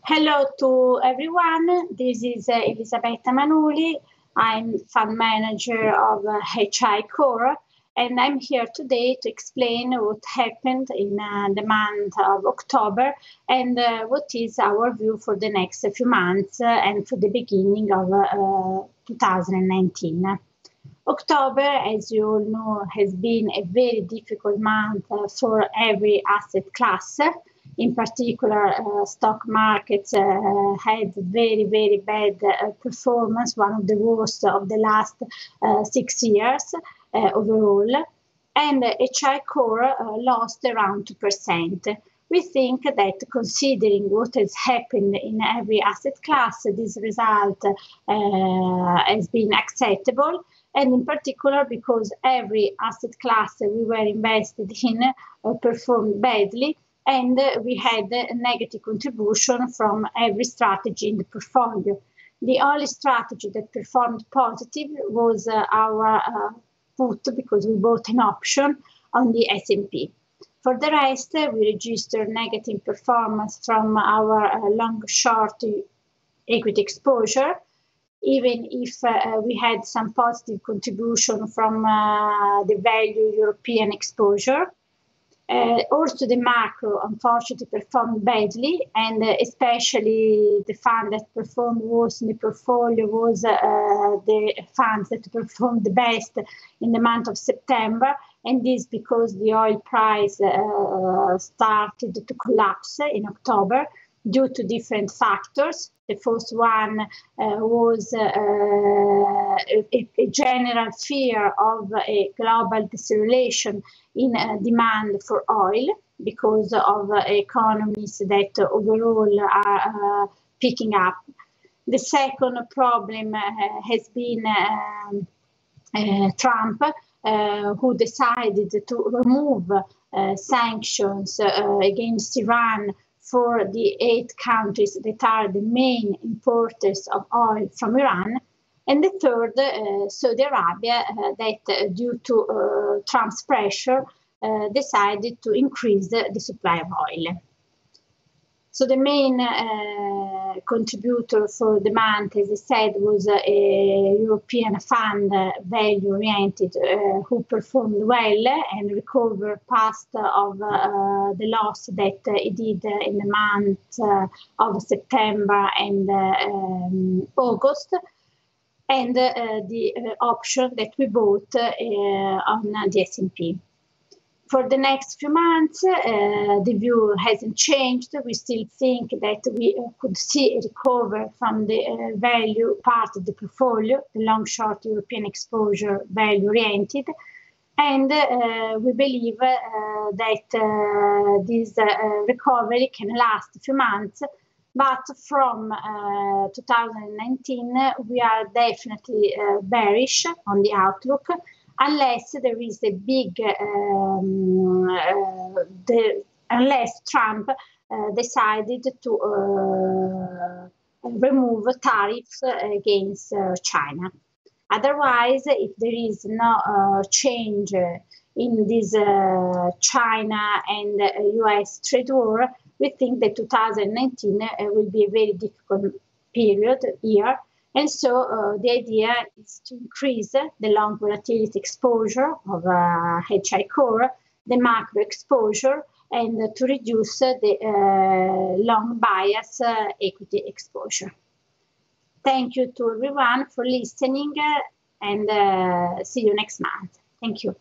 Hello to everyone. This is Elisabetta Manuli. I'm fund manager of HI Core, and I'm here today to explain what happened in the month of October and what is our view for the next few months and for the beginning of 2019. October, as you all know, has been a very difficult month for every asset class. In particular, stock markets had very, very bad performance, one of the worst of the last 6 years overall. And HI Core lost around 2%. We think that considering what has happened in every asset class, this result has been acceptable. And in particular, because every asset class we were invested in performed badly, and we had a negative contribution from every strategy in the portfolio. The only strategy that performed positive was our put, because we bought an option on the S&P. For the rest, we registered negative performance from our long-short equity exposure, even if we had some positive contribution from the value European exposure. Also, the macro, unfortunately, performed badly, and especially the fund that performed worse in the portfolio was the funds that performed the best in the month of September, and this because the oil price started to collapse in October due to different factors. The first one was a general fear of a global deceleration in demand for oil because of economies that overall are picking up. The second problem has been Trump, who decided to remove sanctions against Iran for the 8 countries that are the main importers of oil from Iran. And the third, Saudi Arabia, that due to Trump's pressure, decided to increase the supply of oil. So the main contributor for the month, as I said, was a European fund, value-oriented, who performed well and recovered past of the loss that it did in the month of September and August, and the option that we bought on the S&P. For the next few months, the view hasn't changed. We still think that we could see a recovery from the value part of the portfolio, the long-short European exposure value-oriented. And we believe that this recovery can last a few months. But from 2019, we are definitely bearish on the outlook, unless there is a big, unless Trump decided to remove tariffs against China. Otherwise, if there is no change in this China and US trade war, we think that 2019 will be a very difficult year. And so the idea is to increase the long volatility exposure of HI Core, the macro exposure, and to reduce the long bias equity exposure. Thank you to everyone for listening, and see you next month. Thank you.